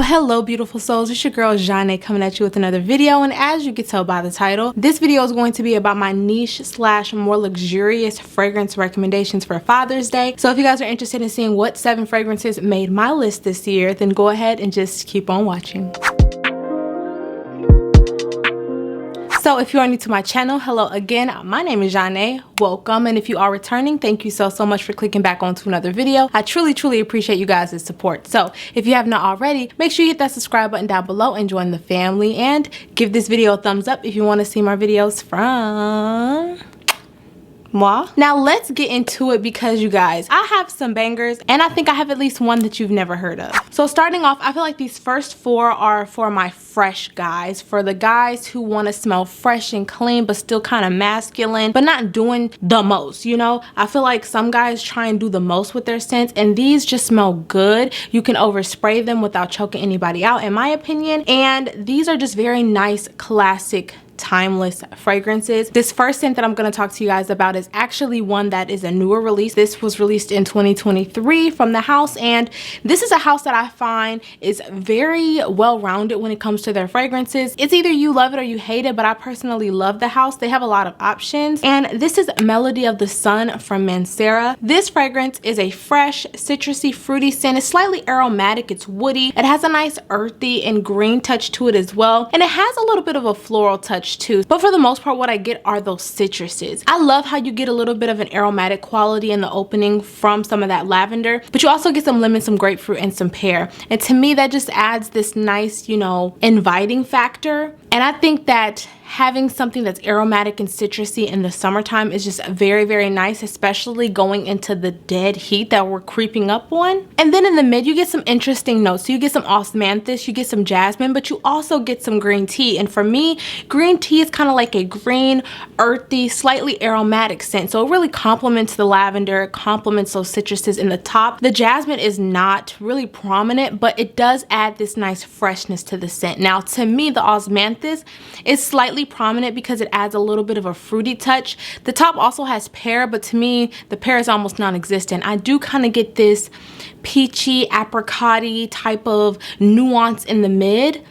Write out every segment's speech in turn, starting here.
Well, hello beautiful souls, it's your girl Janae coming at you with another video, and as you can tell by the title, this video is going to be about my niche / more luxurious fragrance recommendations for Father's Day. So if you guys are interested in seeing what 7 fragrances made my list this year, then go ahead and just keep on watching. So if you are new to my channel, hello again, my name is Janae, welcome, and if you are returning, thank you so much for clicking back onto another video. I truly appreciate you guys' support. So if you have not already, make sure you hit that subscribe button down below and join the family, and give this video a thumbs up if you want to see more videos from moi. Now let's get into it, because you guys, I have some bangers and I think I have at least one that you've never heard of. So starting off, I feel like these first 4 are for my fresh guys, for the guys who want to smell fresh and clean but still kind of masculine but not doing the most, you know. I feel like some guys try and do the most with their scents, and these just smell good. You can overspray them without choking anybody out, in my opinion, and these are just very nice, classic, timeless fragrances. This first scent that I'm going to talk to you guys about is actually one that is a newer release. This was released in 2023 from the house, and this is a house that I find is very well-rounded when it comes to their fragrances. It's either you love it or you hate it, but I personally love the house. They have a lot of options, and this is Melody of the Sun from MANCERA. This fragrance is a fresh, citrusy, fruity scent. It's slightly aromatic, it's woody. It has a nice earthy and green touch to it as well, and it has a little bit of a floral touch too, but for the most part what I get are those citruses. I love how you get a little bit of an aromatic quality in the opening from some of that lavender, but you also get some lemon, some grapefruit, and some pear, and to me that just adds this nice, you know, inviting factor. And I think that having something that's aromatic and citrusy in the summertime is just very nice, especially going into the dead heat that we're creeping up on. And then in the mid, you get some interesting notes. So you get some osmanthus, you get some jasmine, but you also get some green tea. And for me, green tea is kind of like a green, earthy, slightly aromatic scent. So it really complements the lavender, it complements those citruses in the top. The jasmine is not really prominent, but it does add this nice freshness to the scent. Now, to me, the osmanthus is slightly prominent because it adds a little bit of a fruity touch. The top also has pear, but to me the pear is almost non-existent. I do kind of get this peachy, apricot-y type of nuance in the mid,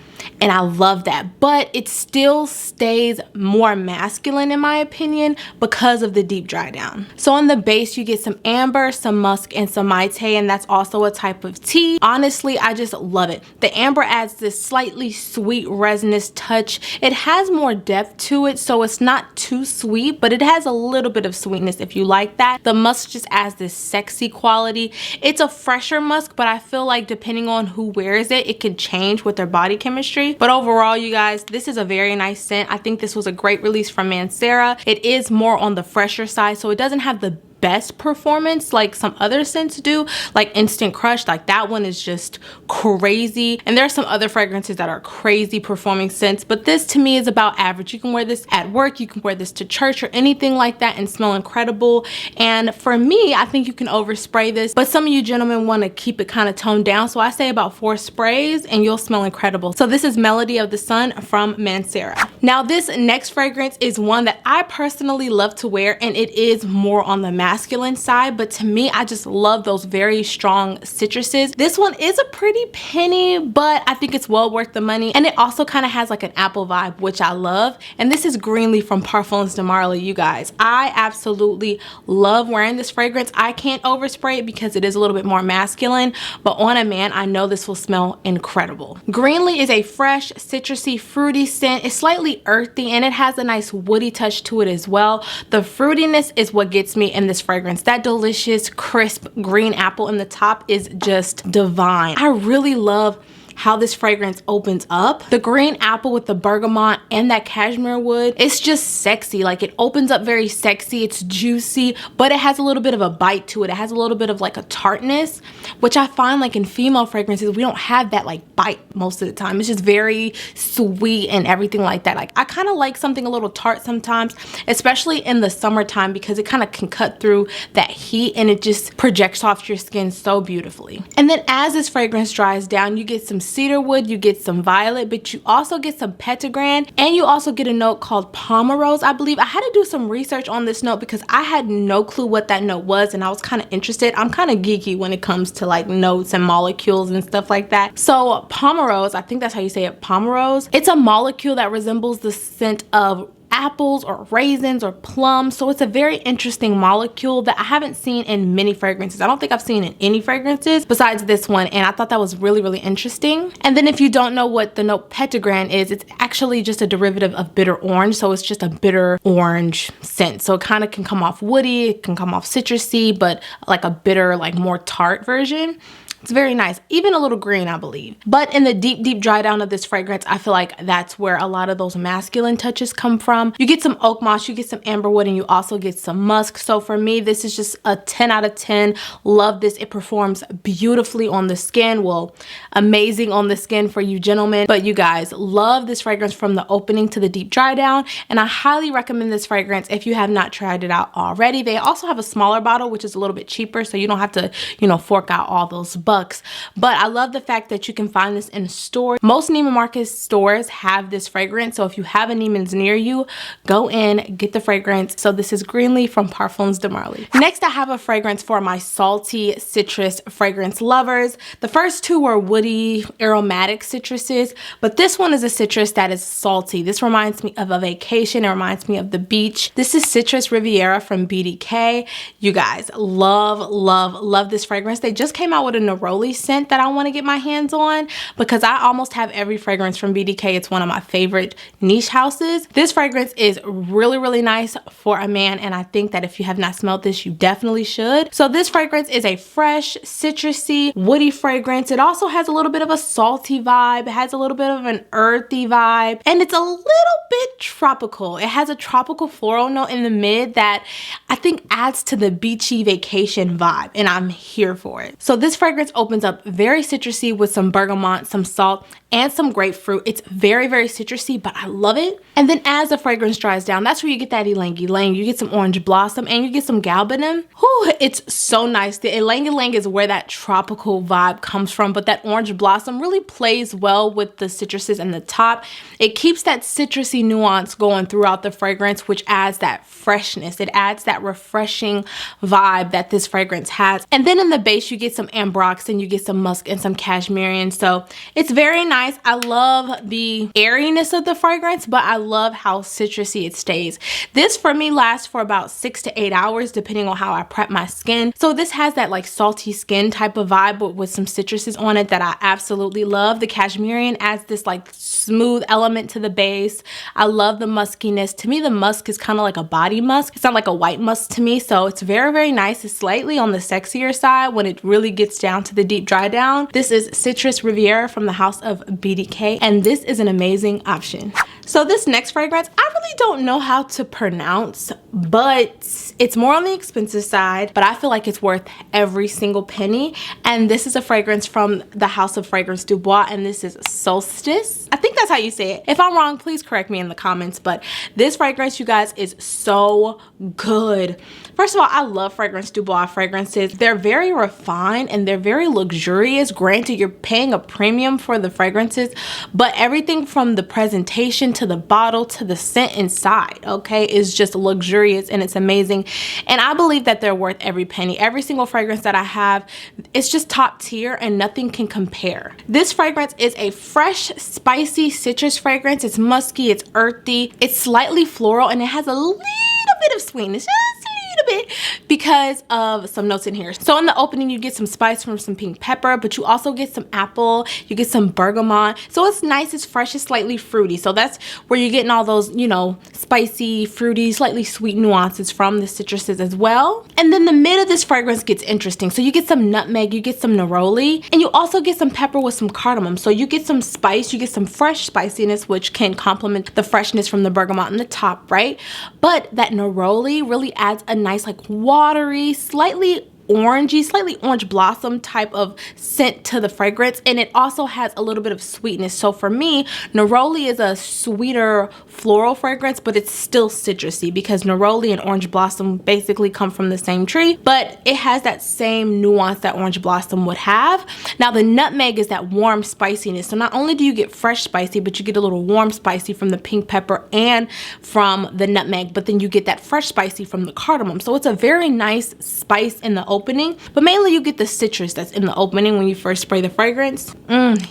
and I love that, but it still stays more masculine in my opinion because of the deep dry down. So on the base you get some amber, some musk, and some maite, and that's also a type of tea. Honestly, I just love it. The amber adds this slightly sweet resinous touch. It has more depth to it, so it's not too sweet, but it has a little bit of sweetness if you like that. The musk just adds this sexy quality. It's a fresher musk, but I feel like depending on who wears it, it could change with their body chemistry. But overall, you guys, this is a very nice scent. I think this was a great release from MANCERA. It is more on the fresher side, so it doesn't have the best performance like some other scents do, like Instant Crush. Like that one is just crazy, and there are some other fragrances that are crazy performing scents, but this to me is about average. You can wear this at work, you can wear this to church or anything like that and smell incredible. And for me, I think you can overspray this, but some of you gentlemen want to keep it kind of toned down, so I say about 4 sprays and you'll smell incredible. So this is Melody of the Sun from MANCERA. Now this next fragrance is one that I personally love to wear, and it is more on the masculine side, but to me I just love those very strong citruses. This one is a pretty penny, but I think it's well worth the money, and it also kind of has like an apple vibe, which I love. And this is Greenleaf from ParfumsdeMarly. You guys, I absolutely love wearing this fragrance. I can't overspray it because it is a little bit more masculine, but on a man I know this will smell incredible. Greenleaf is a fresh, citrusy, fruity scent. It's slightly earthy and it has a nice woody touch to it as well. The fruitiness is what gets me in this fragrance. That delicious crisp green apple in the top is just divine. I really love how this fragrance opens up. The green apple with the bergamot and that cashmere wood, it's just sexy. Like it opens up very sexy, it's juicy, but it has a little bit of a bite to it. It has a little bit of like a tartness, which I find like in female fragrances, we don't have that like bite most of the time. It's just very sweet and everything like that. Like I kind of like something a little tart sometimes, especially in the summertime, because it kind of can cut through that heat and it just projects off your skin so beautifully. And then as this fragrance dries down, you get some cedarwood, you get some violet, but you also get some petitgrain, and you also get a note called pomerose, I believe. I had to do some research on this note because I had no clue what that note was, and I was kind of interested. I'm kind of geeky when it comes to like notes and molecules and stuff like that. So pomerose, I think that's how you say it, pomerose. It's a molecule that resembles the scent of apples or raisins or plums. So it's a very interesting molecule that I haven't seen in many fragrances. I don't think I've seen in any fragrances besides this one, and I thought that was really, really interesting. And then if you don't know what the note petitgrain is, it's actually just a derivative of bitter orange. So it's just a bitter orange scent. So it kind of can come off woody, it can come off citrusy, but like a bitter, like more tart version. It's very nice, even a little green, I believe. But in the deep, deep dry down of this fragrance, I feel like that's where a lot of those masculine touches come from. You get some oak moss, you get some amberwood, and you also get some musk. So for me, this is just a 10 out of 10. Love this. It performs beautifully on the skin. Well, amazing on the skin for you gentlemen. But you guys, love this fragrance from the opening to the deep dry down. And I highly recommend this fragrance if you have not tried it out already. They also have a smaller bottle, which is a little bit cheaper, so you don't have to, you know, fork out all those bucks. But I love the fact that you can find this in a store. Most Neiman Marcus stores have this fragrance, so if you have a Neiman's near you, go in, get the fragrance. So this is Greenleigh from ParfumsdeMarly. Next, I have a fragrance for my salty citrus fragrance lovers. The first two were woody aromatic citruses, but this one is a citrus that is salty. This reminds me of a vacation. It reminds me of the beach. This is Citrus Riviera from BDK. You guys, love, love, love this fragrance. They just came out with a neroli scent that I want to get my hands on because I almost have every fragrance from BDK. It's one of my favorite niche houses. This fragrance is really, really nice for a man, and I think that if you have not smelled this, you definitely should. So this fragrance is a fresh, citrusy, woody fragrance. It also has a little bit of a salty vibe. It has a little bit of an earthy vibe, and it's a little bit tropical. It has a tropical floral note in the mid that I think adds to the beachy vacation vibe, and I'm here for it. So this fragrance opens up very citrusy with some bergamot, some salt, and some grapefruit. It's very, very citrusy, but I love it. And then as the fragrance dries down, that's where you get that ylang-ylang. You get some orange blossom and you get some galbanum. Whew, it's so nice. The ylang-ylang is where that tropical vibe comes from, but that orange blossom really plays well with the citruses in the top. It keeps that citrusy nuance going throughout the fragrance, which adds that freshness. It adds that refreshing vibe that this fragrance has. And then in the base, you get some ambrox and you get some musk and some cashmere. So it's very nice. I love the airiness of the fragrance, but I love how citrusy it stays. This for me lasts for about 6 to 8 hours depending on how I prep my skin. So this has that like salty skin type of vibe, but with some citruses on it that I absolutely love. The cashmere adds this like smooth element to the base. I love the muskiness. To me, the musk is kind of like a body musk. It's not like a white musk to me, so it's very, very nice. It's slightly on the sexier side when it really gets down to the deep dry down. This is Citrus Riviera from the house of BDK, and this is an amazing option. So this next fragrance, I really don't know how to pronounce, but it's more on the expensive side, but I feel like it's worth every single penny. And this is a fragrance from the house of Fragrancedubois, and this is Solstis. I think that's how you say it. If I'm wrong, please correct me in the comments, but this fragrance, you guys, is so good. First of all, I love Fragrancedubois fragrances. They're very refined and they're very luxurious. Granted, you're paying a premium for the fragrances, but everything from the presentation to the bottle to the scent inside, okay, is just luxurious and it's amazing. And I believe that they're worth every penny. Every single fragrance that I have, it's just top tier and nothing can compare. This fragrance is a fresh, spicy citrus fragrance. It's musky, it's earthy, it's slightly floral, and it has a little bit of sweetness, just a little bit, because of some notes in here. So in the opening, you get some spice from some pink pepper, but you also get some apple, you get some bergamot. So it's nice, it's fresh, it's slightly fruity. So that's where you're getting all those, you know, spicy, fruity, slightly sweet nuances from the citruses as well. And then the mid of this fragrance gets interesting. So you get some nutmeg, you get some neroli, and you also get some pepper with some cardamom. So you get some spice, you get some fresh spiciness, which can complement the freshness from the bergamot in the top, right? But that neroli really adds a nice like watery, slightly orangey, slightly orange blossom type of scent to the fragrance, and it also has a little bit of sweetness. So for me, neroli is a sweeter floral fragrance, but it's still citrusy because neroli and orange blossom basically come from the same tree, but it has that same nuance that orange blossom would have. Now the nutmeg is that warm spiciness, so not only do you get fresh spicy, but you get a little warm spicy from the pink pepper and from the nutmeg, but then you get that fresh spicy from the cardamom. So it's a very nice spice in the opening, but mainly you get the citrus that's in the opening when you first spray the fragrance.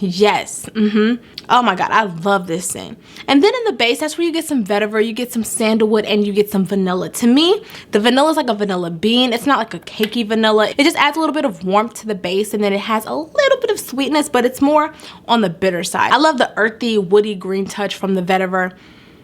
Yes. Oh my god, I love this scent. And then in the base, that's where you get some vetiver, you get some sandalwood, and you get some vanilla. To me, the vanilla is like a vanilla bean. It's not like a cakey vanilla. It just adds a little bit of warmth to the base, and then it has a little bit of sweetness, but it's more on the bitter side. I love the earthy, woody green touch from the vetiver.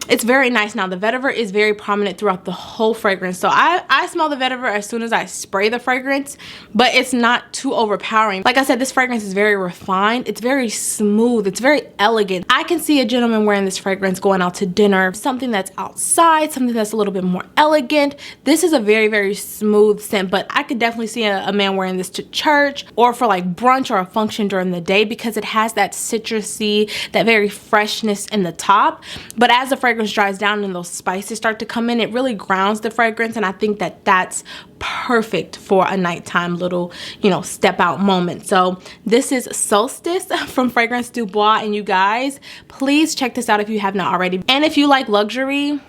It's very nice. Now the vetiver is very prominent throughout the whole fragrance, so I smell the vetiver as soon as I spray the fragrance, but it's not too overpowering. Like I said, this fragrance is very refined, it's very smooth, it's very elegant. I can see a gentleman wearing this fragrance going out to dinner, something that's outside, something that's a little bit more elegant. This is a very, very smooth scent, but I could definitely see a man wearing this to church or for like brunch or a function during the day because it has that citrusy, that very freshness in the top, but as the fragrance dries down and those spices start to come in, it really grounds the fragrance, and I think that that's perfect for a nighttime little, you know, step out moment. So this is Solstice from Fragrancedubois, and you guys, please check this out if you have not already. And if you like luxury,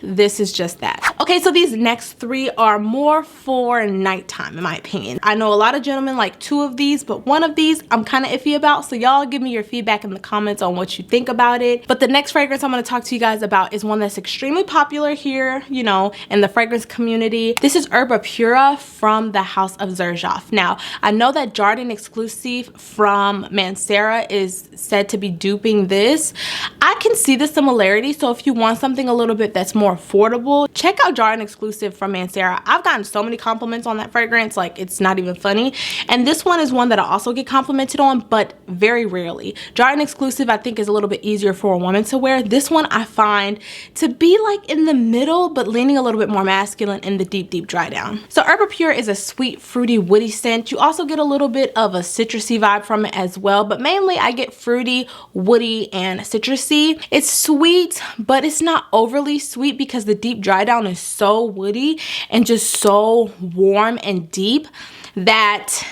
this is just that. Okay, so these next three are more for nighttime in my opinion. I know a lot of gentlemen like two of these, but one of these I'm kind of iffy about, so y'all give me your feedback in the comments on what you think about it. But the next fragrance I'm going to talk to you guys about is one that's extremely popular here, you know, in the fragrance community. This is ERBA PURA from the house of Xerjoff. Now I know that Jardin exclusive from MANCERA is said to be duping this. I can see the similarity, so if you want something a little bit that's more affordable, check out Jardin exclusive from MANCERA. I've gotten so many compliments on that fragrance, like it's not even funny. And this one is one that I also get complimented on, but very rarely. Jardin exclusive I think is a little bit easier for a woman to wear. This one I find to be like in the middle, but leaning a little bit more masculine in the deep, deep dry down. So ERBA PURA is a sweet, fruity, woody scent. You also get a little bit of a citrusy vibe from it as well, but mainly I get fruity, woody, and citrusy. It's sweet, but it's not overly sweet because the deep dry down is so woody and just so warm and deep that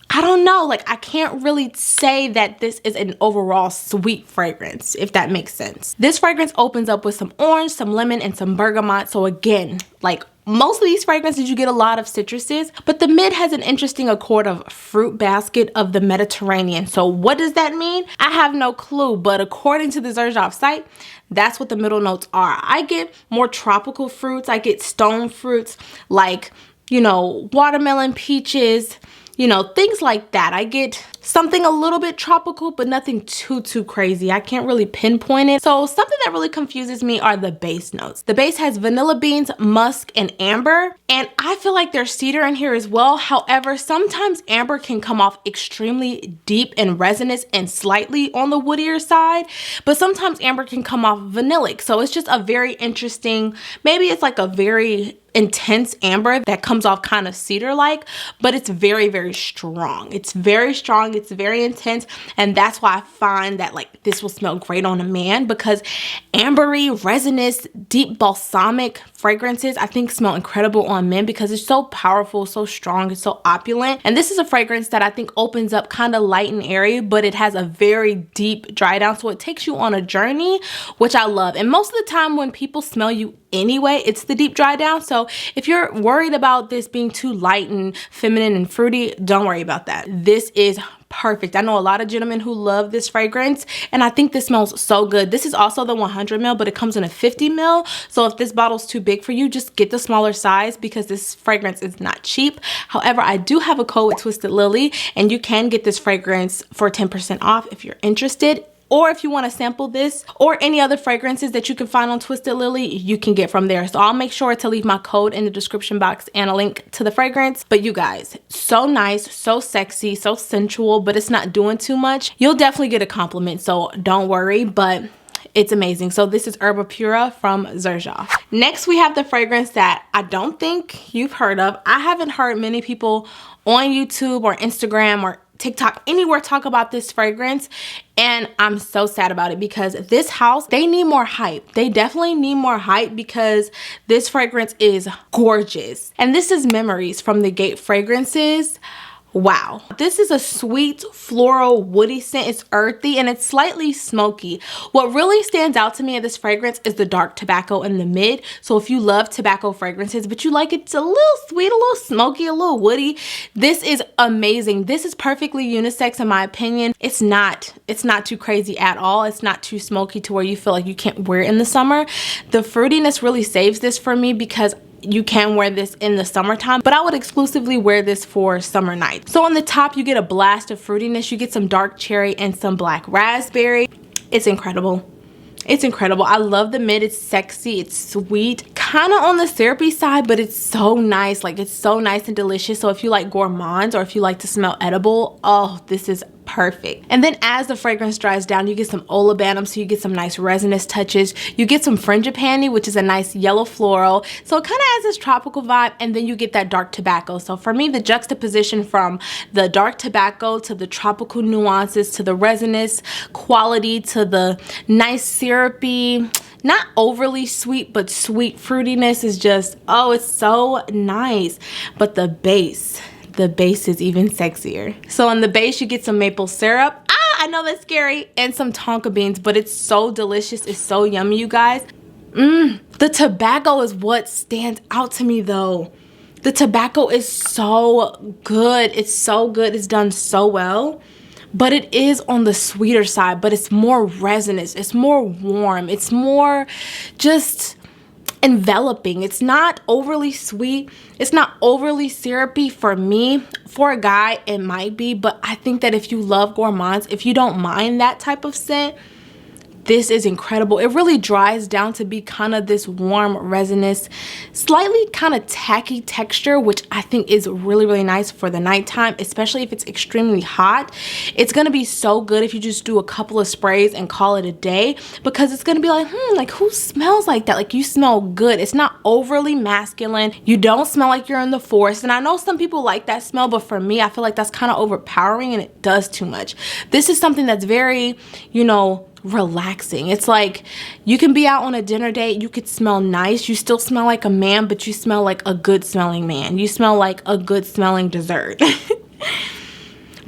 I don't know, like I can't really say that this is an overall sweet fragrance, if that makes sense. This fragrance opens up with some orange, some lemon, and some bergamot. So again, like most of these fragrances you get a lot of citruses, but the mid has an interesting accord of fruit basket of the Mediterranean. So what does that mean? I have no clue, but according to the Xerjoff site, that's what the middle notes are. I get more tropical fruits. I get stone fruits like, you know, watermelon, peaches, you know, things like that. I get something a little bit tropical, but nothing too crazy. I can't really pinpoint it. So something that really confuses me are the base notes. The base has vanilla beans, musk, and amber, and I feel like there's cedar in here as well. However, sometimes amber can come off extremely deep and resinous and slightly on the woodier side, but sometimes amber can come off vanillic. So it's just a very interesting, maybe it's like a very intense amber that comes off kind of cedar-like, but it's very, very strong. It's very strong, it's very intense, and that's why I find that like this will smell great on a man, because ambery, resinous, deep balsamic fragrances I think smell incredible on men because it's so powerful, so strong, it's so opulent. And this is a fragrance that I think opens up kind of light and airy, but it has a very deep dry down, so it takes you on a journey, which I love. And most of the time when people smell you anyway, it's the deep dry down. So if you're worried about this being too light and feminine and fruity, don't worry about that. This is perfect. I know a lot of gentlemen who love this fragrance, and I think this smells so good. This is also the 100 ml, but it comes in a 50 ml. So if this bottle's too big for you, just get the smaller size because this fragrance is not cheap. However, I do have a code with Twisted Lily, and you can get this fragrance for 10% off if you're interested. Or if you want to sample this or any other fragrances that you can find on Twisted Lily, you can get from there. So I'll make sure to leave my code in the description box and a link to the fragrance. But you guys, so nice, so sexy, so sensual, but it's not doing too much. You'll definitely get a compliment, so don't worry. But it's amazing. So this is Herba Pura from Xerjoff. Next, we have the fragrance that I don't think you've heard of. I haven't heard many people on YouTube or Instagram or TikTok, anywhere talk about this fragrance, and I'm so sad about it because this house, they need more hype. They definitely need more hype because this fragrance is gorgeous. And this is Memories from the Gate Fragrances. Wow, this is a sweet floral woody scent. It's earthy and it's slightly smoky. What really stands out to me in this fragrance is the dark tobacco in the mid. So if you love tobacco fragrances but you like it's a little sweet, a little smoky, a little woody, this is amazing. This is perfectly unisex in my opinion. It's not too crazy at all. It's not too smoky to where you feel like you can't wear it in the summer. The fruitiness really saves this for me because you can wear this in the summertime, but I would exclusively wear this for summer nights. So on the top, you get a blast of fruitiness. You get some dark cherry and some black raspberry. It's incredible. It's incredible. I love the mid. It's sexy. It's sweet. Kind of on the syrupy side, but it's so nice. Like, it's so nice and delicious. So if you like gourmands or if you like to smell edible, oh, this is perfect. And then as the fragrance dries down, you get some olibanum, so you get some nice resinous touches. You get some frangipani, which is a nice yellow floral, so it kind of has this tropical vibe. And then you get that dark tobacco. So for me, the juxtaposition from the dark tobacco to the tropical nuances to the resinous quality to the nice syrupy, not overly sweet, but sweet fruitiness is just, oh, it's so nice. But the base is even sexier. So on the base, you get some maple syrup. I know that's scary. And some tonka beans, but it's so delicious. It's so yummy, you guys. The tobacco is what stands out to me though. The tobacco is so good. It's so good. It's done so well. But it is on the sweeter side, but it's more resinous. It's more warm. It's more just enveloping. It's not overly sweet. It's not overly syrupy for me. For a guy, it might be, but I think that if you love gourmands, if you don't mind that type of scent, this is incredible. It really dries down to be kind of this warm, resinous, slightly kind of tacky texture, which I think is really, really nice for the nighttime, especially if it's extremely hot. It's gonna be so good if you just do a couple of sprays and call it a day, because it's gonna be like, like who smells like that? Like, you smell good. It's not overly masculine. You don't smell like you're in the forest. And I know some people like that smell, but for me, I feel like that's kind of overpowering and it does too much. This is something that's very, you know, relaxing. It's like you can be out on a dinner date, you could smell nice, you still smell like a man, but you smell like a good smelling man. You smell like a good smelling dessert.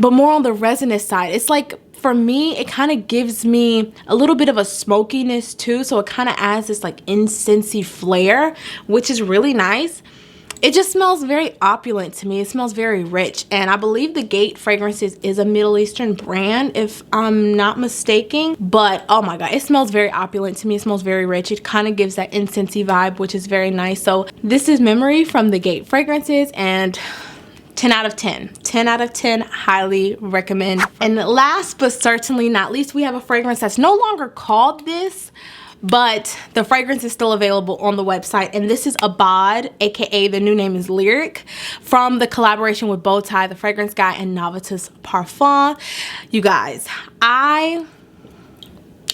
But more on the resinous side, it's like, for me, it kind of gives me a little bit of a smokiness too, so it kind of adds this like incensey flair, which is really nice. It just smells very opulent to me. It smells very rich. And I believe the Gate Fragrances is a Middle Eastern brand, if I'm not mistaken. But oh my God, it smells very opulent to me. It smells very rich. It kind of gives that incensey vibe, which is very nice. So this is Memory from the Gate Fragrances, and 10 out of 10. 10 out of 10, highly recommend. And last but certainly not least, we have a fragrance that's no longer called this, but the fragrance is still available on the website, and this is AUBADE, aka the new name is Lyric, from the collaboration with Bowtie, the fragrance guy, and NavitusParfums. You guys,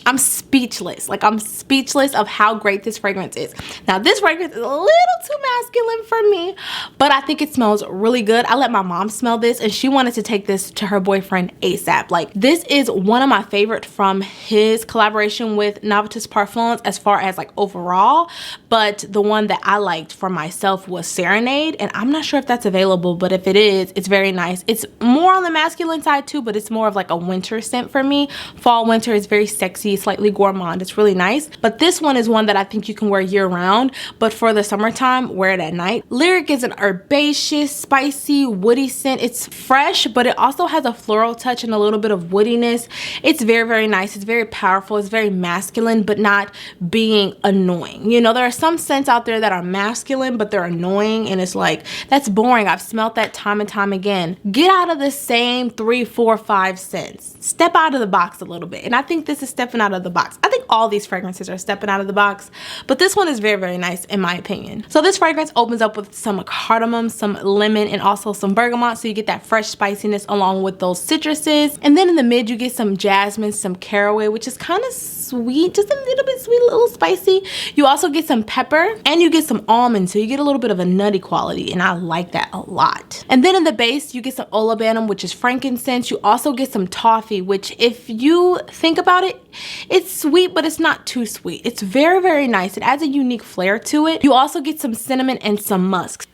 I'm speechless. Like, I'm speechless of how great this fragrance is. Now, this fragrance is a little too masculine for me, but I think it smells really good. I let my mom smell this, and she wanted to take this to her boyfriend ASAP. Like, this is one of my favorite from his collaboration with NavitusParfums as far as like overall, but the one that I liked for myself was Serenade, and I'm not sure if that's available, but if it is, it's very nice. It's more on the masculine side too, but it's more of like a winter scent for me. Fall, winter is very sexy, slightly gourmand. It's really nice. But this one is one that I think you can wear year round, but for the summertime, wear it at night. Lyric is an herbaceous, spicy, woody scent. It's fresh, but it also has a floral touch and a little bit of woodiness. It's very, very nice. It's very powerful. It's very masculine, but not being annoying. You know, there are some scents out there that are masculine, but they're annoying, and it's like, that's boring. I've smelled that time and time again. Get out of the same 3, 4, 5 scents. Step out of the box a little bit. And I think this is stepping out of the box. I think think all these fragrances are stepping out of the box, but this one is very, very nice in my opinion. So this fragrance opens up with some cardamom, some lemon, and also some bergamot, so you get that fresh spiciness along with those citruses. And then in the mid you get some jasmine, some caraway, which is kind of sweet, just a little bit sweet, a little spicy. You also get some pepper and you get some almond, so you get a little bit of a nutty quality, and I like that a lot. And then in the base you get some olibanum, which is frankincense. You also get some toffee, which if you think about it, it's sweet, but it's not too sweet. It's very, very nice. It adds a unique flair to it. You also get some cinnamon and some musk.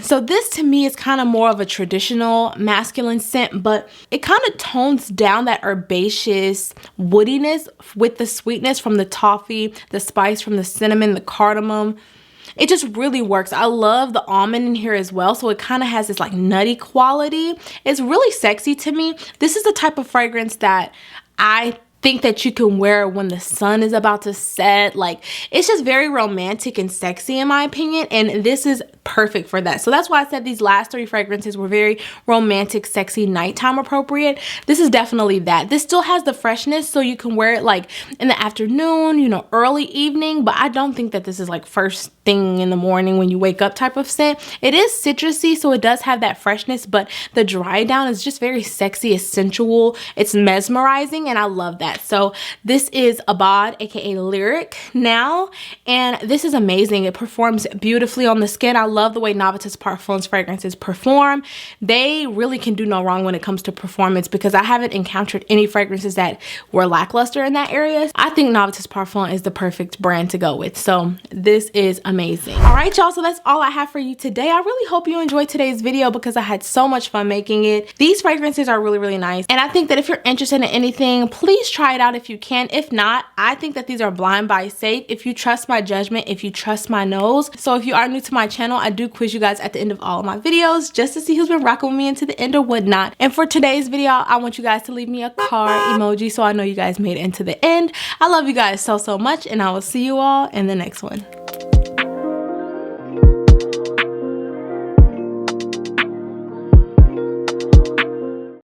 So this to me is kind of more of a traditional masculine scent, but it kind of tones down that herbaceous woodiness with the sweetness from the toffee, the spice from the cinnamon, the cardamom. It just really works. I love the almond in here as well, so it kind of has this like nutty quality. It's really sexy to me. This is the type of fragrance that I think that you can wear when the sun is about to set. Like, it's just very romantic and sexy in my opinion, and this is perfect for that. So that's why I said these last three fragrances were very romantic, sexy, nighttime appropriate. This is definitely that. This still has the freshness, so you can wear it like in the afternoon, you know, early evening, but I don't think that this is like first thing in the morning when you wake up type of scent. It is citrusy, so it does have that freshness, but the dry down is just very sexy, it's sensual, it's mesmerizing, and I love that. So this is AUBADE, aka Lyric now, and this is amazing. It performs beautifully on the skin. I love the way NavitusParfums fragrances perform. They really can do no wrong when it comes to performance, because I haven't encountered any fragrances that were lackluster in that area. I think NavitusParfums is the perfect brand to go with, so this is amazing. All right, y'all, so that's all I have for you today. I really hope you enjoyed today's video because I had so much fun making it. These fragrances are really, really nice, and I think that if you're interested in anything, please try it out if you can. If not, I think that these are blind buy safe if you trust my judgment, if you trust my nose. So if you are new to my channel, I do quiz you guys at the end of all of my videos just to see who's been rocking with me into the end or whatnot. And for today's video, I want you guys to leave me a card emoji so I know you guys made it into the end. I love you guys so, so much, and I will see you all in the next one.